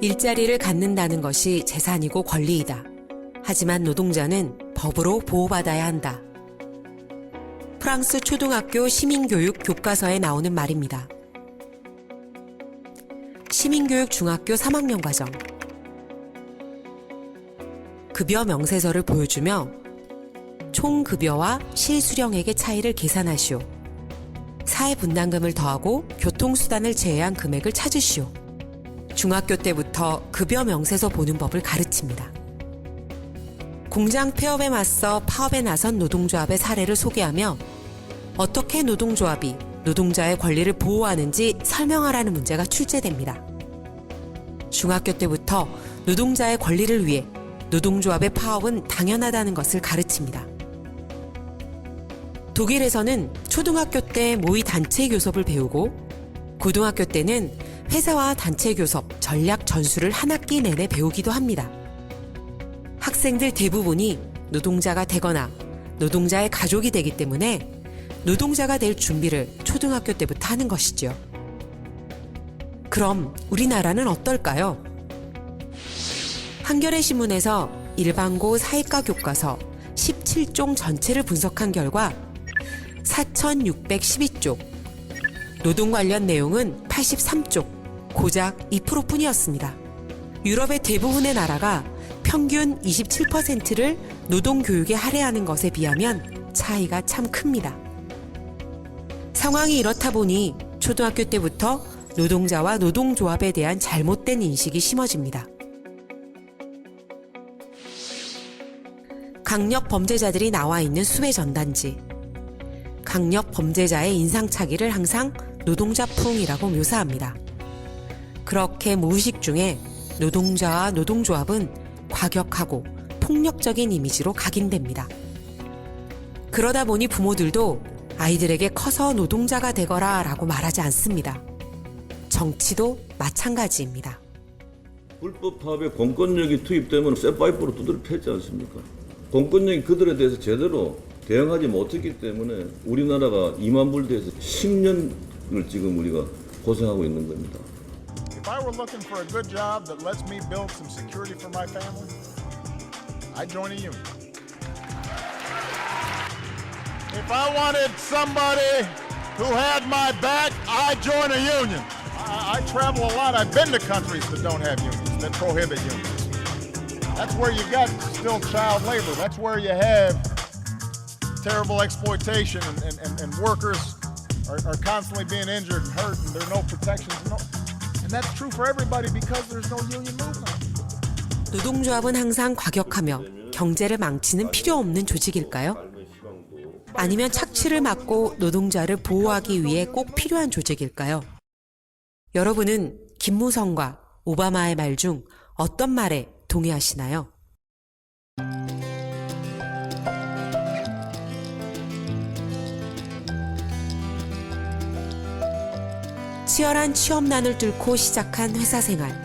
일자리를 갖는다는 것이 재산이고 권리이다. 하지만 노동자는 법으로 보호받아야 한다. 프랑스 초등학교 시민교육 교과서에 나오는 말입니다. 시민교육 중학교 3학년 과정. 급여 명세서를 보여주며 총 급여와 실수령액의 차이를 계산하시오. 사회 분담금을 더하고 교통수단을 제외한 금액을 찾으시오. 중학교 때부터 급여 명세서 보는 법을 가르칩니다. 공장 폐업에 맞서 파업에 나선 노동조합의 사례를 소개하며 어떻게 노동조합이 노동자의 권리를 보호하는지 설명하라는 문제가 출제됩니다. 중학교 때부터 노동자의 권리를 위해 노동조합의 파업은 당연하다는 것을 가르칩니다. 독일에서는 초등학교 때 모의 단체 교섭을 배우고 고등학교 때는 회사와 단체 교섭, 전략 전술을 한 학기 내내 배우기도 합니다. 학생들 대부분이 노동자가 되거나 노동자의 가족이 되기 때문에 노동자가 될 준비를 초등학교 때부터 하는 것이죠. 그럼 우리나라는 어떨까요? 한겨레 신문에서 일반고 사회과 교과서 17종 전체를 분석한 결과 4,612쪽, 노동 관련 내용은 83쪽, 고작 2%뿐이었습니다. 유럽의 대부분의 나라가 평균 27%를 노동교육에 할애하는 것에 비하면 차이가 참 큽니다. 상황이 이렇다 보니 초등학교 때부터 노동자와 노동조합에 대한 잘못된 인식이 심어집니다. 강력 범죄자들이 나와 있는 수배 전단지. 강력 범죄자의 인상착의를 항상 노동자풍이라고 묘사합니다. 그렇게 무의식 중에 노동자와 노동조합은 과격하고 폭력적인 이미지로 각인됩니다. 그러다 보니 부모들도 아이들에게 커서 노동자가 되거라 라고 말하지 않습니다. 정치도 마찬가지입니다. 불법 파업에 공권력이 투입되면 쇠파이프로 두드려 패지 않습니까? 공권력이 그들에 대해서 제대로 대응하지 못했기 때문에 우리나라가 2만 불대에서 10년을 지금 우리가 고생하고 있는 겁니다. If I were looking for a good job that lets me build some security for my family, I'd join a union. If I wanted somebody who had my back, I'd join a union. I travel a lot. I've been to countries that don't have unions, that prohibit unions. That's where you got still child labor. That's where you have terrible exploitation and workers are constantly being injured and hurt and there are no protections. And that's true for everybody because there's no union movement. 노동조합은 항상 과격하며 경제를 망치는 필요 없는 조직일까요? 아니면 착취를 막고 노동자를 보호하기 위해 꼭 필요한 조직일까요? 여러분은 김무성과 오바마의 말 중 어떤 말에 동의하시나요? 치열한 취업난을 뚫고 시작한 회사 생활.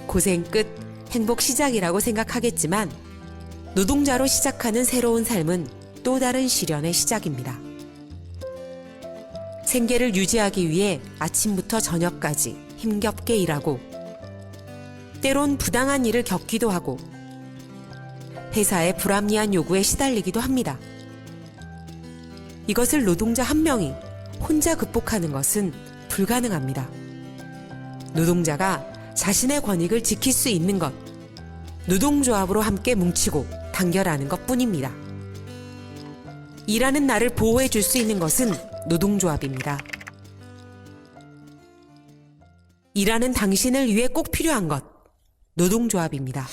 고생 끝 행복 시작이라고 생각하겠지만 노동자로 시작하는 새로운 삶은 또 다른 시련의 시작입니다. 생계를 유지하기 위해 아침부터 저녁까지 힘겹게 일하고 때론 부당한 일을 겪기도 하고 회사의 불합리한 요구에 시달리기도 합니다. 이것을 노동자 한 명이 혼자 극복하는 것은 불가능합니다. 노동자가 자신의 권익을 지킬 수 있는 것, 노동조합으로 함께 뭉치고 단결하는 것뿐입니다. 일하는 나를 보호해 줄 수 있는 것은 노동조합입니다. 일하는 당신을 위해 꼭 필요한 것, 노동조합입니다.